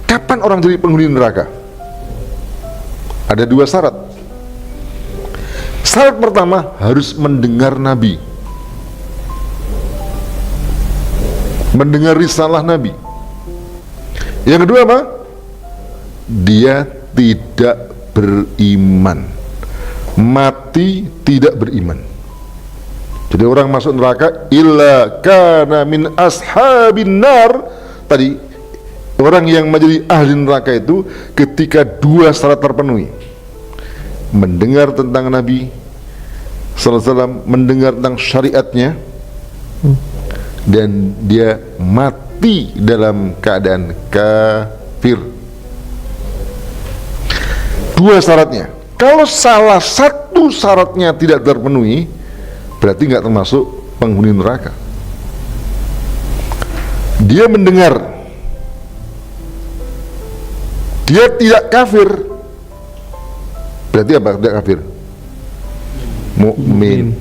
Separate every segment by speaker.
Speaker 1: Kapan orang jadi penghuni neraka? Ada dua syarat. Syarat pertama, harus mendengar Nabi, mendengar risalah Nabi. Yang kedua apa? Dia tidak beriman, mati tidak beriman. Jadi orang masuk neraka illa kana min ashabin nar. Tadi orang yang menjadi ahli neraka itu ketika dua syarat terpenuhi: mendengar tentang Nabi sallallahu alaihi wasallam, mendengar tentang syariatnya, dan dia mati dalam keadaan kafir. Dua syaratnya. Kalau salah satu syaratnya tidak terpenuhi, berarti nggak termasuk penghuni neraka. Dia mendengar, dia tidak kafir, berarti apa? Tidak kafir, mukmin.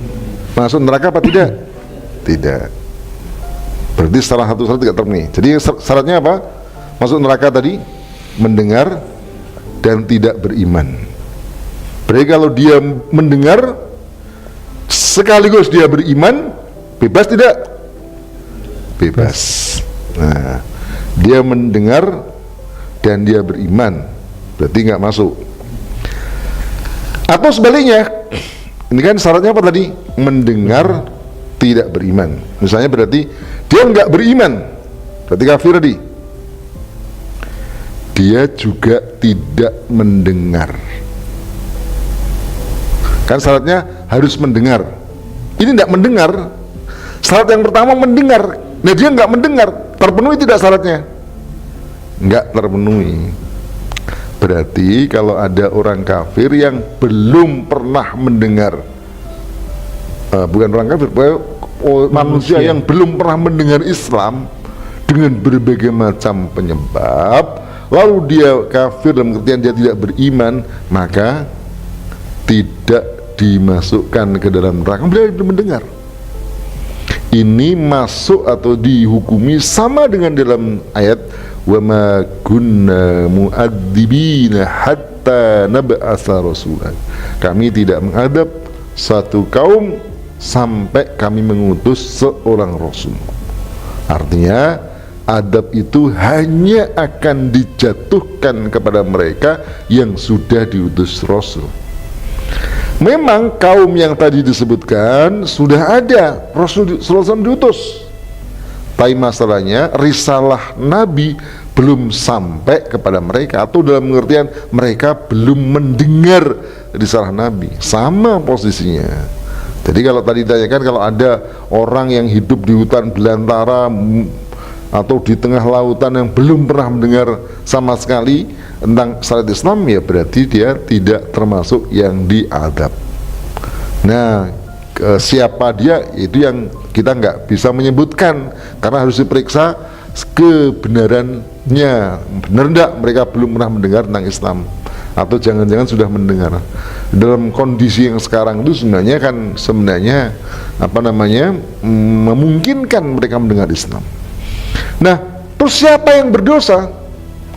Speaker 1: Masuk neraka apa tidak? Tidak. Berarti salah satu syarat tidak terpenuhi. Jadi syaratnya apa? Masuk neraka tadi mendengar dan tidak beriman. Berarti kalau dia mendengar sekaligus dia beriman, bebas tidak? Bebas. Nah, dia mendengar dan dia beriman, berarti nggak masuk. Atau sebaliknya, ini kan syaratnya apa tadi? Mendengar tidak beriman. Misalnya berarti dia nggak beriman, berarti kafir tadi. Dia juga tidak mendengar. Kan syaratnya harus mendengar. Ini tidak mendengar. Syarat yang pertama mendengar. Nah dia nggak mendengar. Terpenuhi tidak syaratnya? Nggak terpenuhi. Berarti kalau ada orang kafir yang belum pernah mendengar, bukan orang kafir, manusia yang belum pernah mendengar Islam dengan berbagai macam penyebab, lalu dia kafir dalam artian dia tidak beriman, maka tidak dimasukkan ke dalam neraka. Dia belum mendengar. Ini masuk atau dihukumi sama dengan dalam ayat wa ma kunna mu'adzibina hatta nab'atsa rasulan. Kami tidak mengadab satu kaum sampai kami mengutus seorang rasul. Artinya adab itu hanya akan dijatuhkan kepada mereka yang sudah diutus rasul. Memang kaum yang tadi disebutkan sudah ada Rasul SAW diutus, tapi masalahnya risalah Nabi belum sampai kepada mereka, atau dalam pengertian mereka belum mendengar risalah Nabi. Sama posisinya. Jadi kalau tadi ditanyakan, kalau ada orang yang hidup di hutan belantara atau di tengah lautan yang belum pernah mendengar sama sekali tentang syariat Islam, ya berarti dia tidak termasuk yang diadab. Nah, siapa dia itu yang kita nggak bisa menyebutkan, karena harus diperiksa kebenarannya. Benar enggak mereka belum pernah mendengar tentang Islam, atau jangan-jangan sudah mendengar. Dalam kondisi yang sekarang itu sebenarnya apa namanya, memungkinkan mereka mendengar Islam. Nah, terus siapa yang berdosa?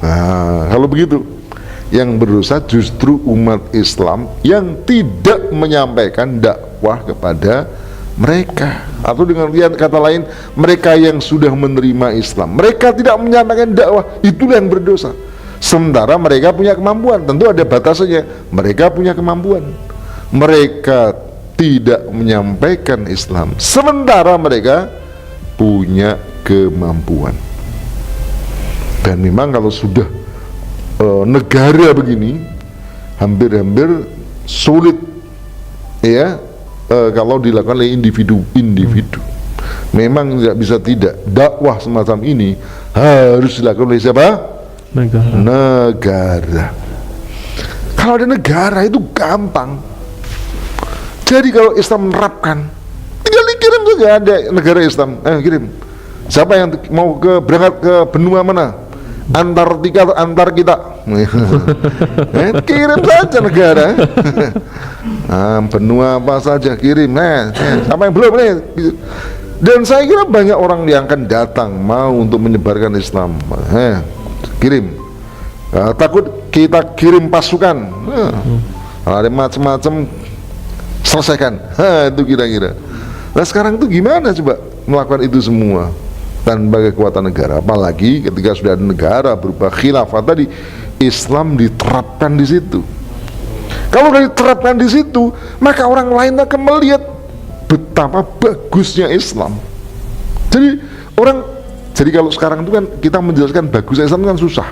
Speaker 1: Nah, kalau begitu, yang berdosa justru umat Islam yang tidak menyampaikan dakwah kepada mereka, atau dengan kata lain, mereka yang sudah menerima Islam, mereka tidak menyampaikan dakwah, itulah yang berdosa. Sementara mereka punya kemampuan, tentu ada batasannya. Mereka punya kemampuan, mereka tidak menyampaikan Islam, sementara mereka punya kemampuan. Dan memang kalau sudah negara begini, hampir-hampir sulit ya kalau dilakukan oleh individu. Memang tidak bisa tidak, dakwah semacam ini harus dilakukan oleh siapa? Negara. Kalau ada negara itu gampang. Jadi kalau Islam menerapkan, tinggal dikirim saja, ada negara Islam, kirim. Siapa yang mau berangkat ke benua mana? Antartika atau antar kita? Kirim saja negara. Benua apa saja kirim. Siapa yang belum nih? Dan saya kira banyak orang yang akan datang mau untuk menyebarkan Islam. Kirim. takut kita kirim pasukan, ada macam-macam, selesaikan. Itu kira-kira. Nah sekarang itu gimana coba melakukan itu semua tanpa kekuatan negara, apalagi ketika sudah ada negara berupa khilafah tadi, Islam diterapkan di situ. Kalau sudah diterapkan di situ, maka orang lain akan melihat betapa bagusnya Islam. Jadi kalau sekarang itu kan kita menjelaskan bagusnya Islam kan susah.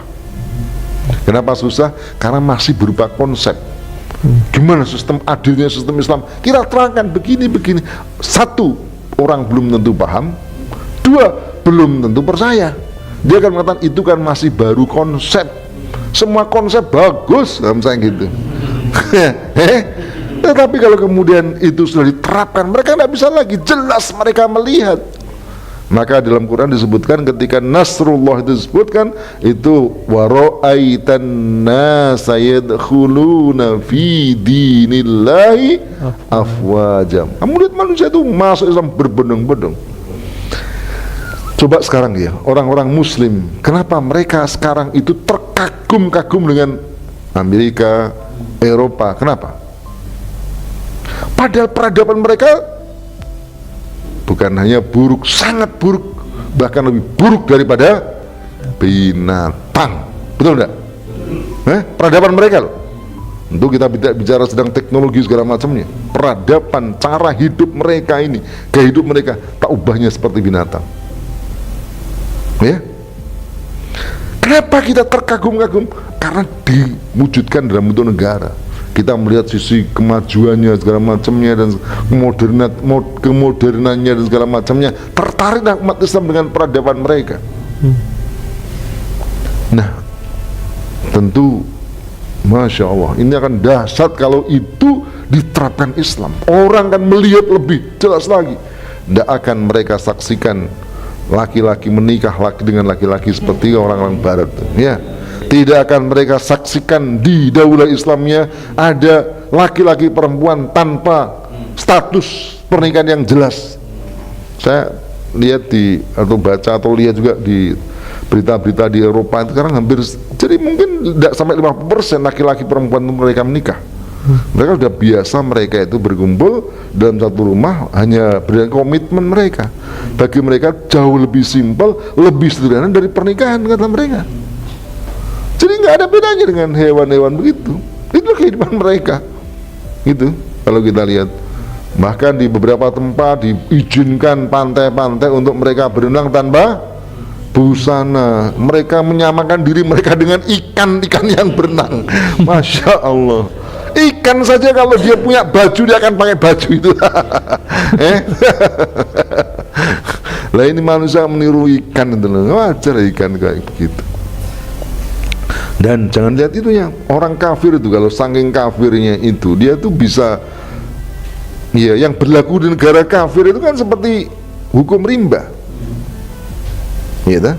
Speaker 1: Kenapa susah? Karena masih berupa konsep. Gimana sistem adilnya sistem Islam? Kita terangkan begini-begini. Satu, orang belum tentu paham. Dua, belum tentu percaya. Dia akan mengatakan itu kan masih baru konsep. Semua konsep bagus, misalnya gitu. Tetapi kalau kemudian itu sudah diterapkan, mereka tidak bisa lagi, jelas mereka melihat. Maka dalam Quran disebutkan ketika Nasrullah itu disebutkan, itu wara'aitan nasa yadkhuluna fi dinillahi afwajam. Kamu lihat manusia itu masuk Islam berbondong-bondong. Coba sekarang ya, orang-orang muslim, kenapa mereka sekarang itu terkagum-kagum dengan Amerika, Eropa, kenapa? Padahal peradaban mereka bukan hanya buruk, sangat buruk, bahkan lebih buruk daripada binatang. Betul enggak? Peradaban mereka loh. Tentu kita tidak bicara sedang teknologi segala macamnya. Peradaban, cara hidup mereka ini, gaya hidup mereka tak ubahnya seperti binatang. Ya? Kenapa kita terkagum-kagum? Karena diwujudkan dalam bentuk negara. Kita melihat sisi kemajuannya segala macamnya dan kemodernannya dan segala macamnya, tertarik umat Islam dengan peradaban mereka. Nah, tentu Masya Allah, ini akan dahsyat kalau itu diterapkan Islam. Orang akan melihat lebih jelas lagi. Tidak akan mereka saksikan laki-laki menikah dengan laki-laki seperti orang-orang Barat, ya. Tidak akan mereka saksikan di daulah Islamnya ada laki-laki perempuan tanpa status pernikahan yang jelas. Saya lihat atau baca atau lihat juga di berita-berita di Eropa itu sekarang hampir, jadi mungkin tidak sampai 50% laki-laki perempuan mereka menikah. Mereka sudah biasa mereka itu berkumpul dalam satu rumah hanya berdasarkan komitmen mereka. Bagi mereka jauh lebih simpel, lebih sederhana dari pernikahan, kata mereka. Jadi nggak ada bedanya dengan hewan-hewan begitu. Itu kehidupan mereka. Gitu. Kalau kita lihat, bahkan di beberapa tempat diizinkan pantai-pantai untuk mereka berenang tanpa busana. Mereka menyamakan diri mereka dengan ikan-ikan yang berenang. Masya Allah. Ikan saja kalau dia punya baju, dia akan pakai baju itu. Lah ini manusia meniru ikan itu, wajar ikan kayak begitu. Dan jangan lihat itu ya, orang kafir itu kalau saking kafirnya itu, dia tuh bisa, ya yang berlaku di negara kafir itu kan seperti hukum rimba, ya tak?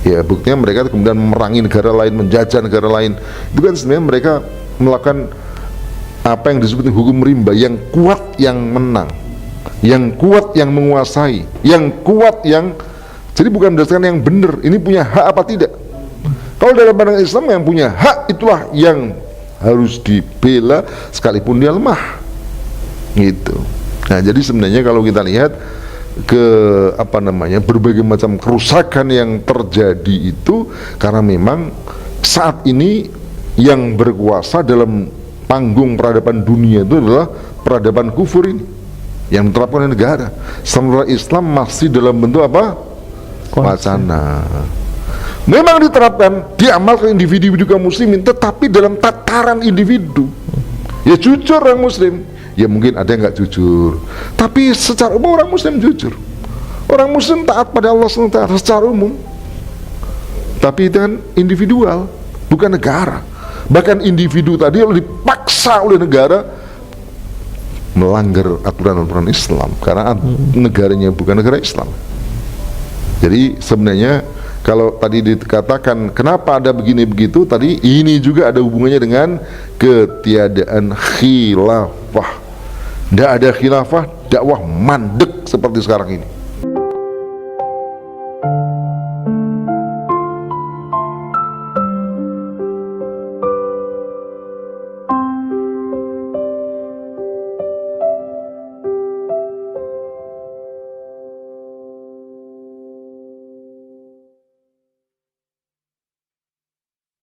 Speaker 1: Ya buktinya mereka kemudian memerangi negara lain, menjajah negara lain. Itu kan sebenarnya mereka melakukan apa yang disebut hukum rimba, yang kuat yang menang, yang kuat yang menguasai, yang kuat yang, jadi bukan berdasarkan yang benar, ini punya hak apa tidak. Kalau dalam pandangan Islam yang punya hak itulah yang harus dibela sekalipun dia lemah, gitu. Nah jadi sebenarnya kalau kita lihat ke berbagai macam kerusakan yang terjadi itu karena memang saat ini yang berkuasa dalam panggung peradaban dunia itu adalah peradaban kufur ini yang diterapkan oleh negara. Sementara Islam masih dalam bentuk apa? Wacana. Memang diterapkan, diamalkan individu-individu kaum muslimin, tetapi dalam tataran individu. Ya jujur orang muslim, ya mungkin ada yang nggak jujur, tapi secara umum orang muslim jujur. Orang muslim taat pada Allah SWT secara umum. Tapi itu kan individual, bukan negara. Bahkan individu tadi kalau dipaksa oleh negara melanggar aturan-aturan Islam karena negaranya bukan negara Islam. Jadi sebenarnya kalau tadi dikatakan kenapa ada begini begitu, tadi ini juga ada hubungannya dengan ketiadaan khilafah. Tidak ada khilafah, dakwah mandek seperti sekarang ini.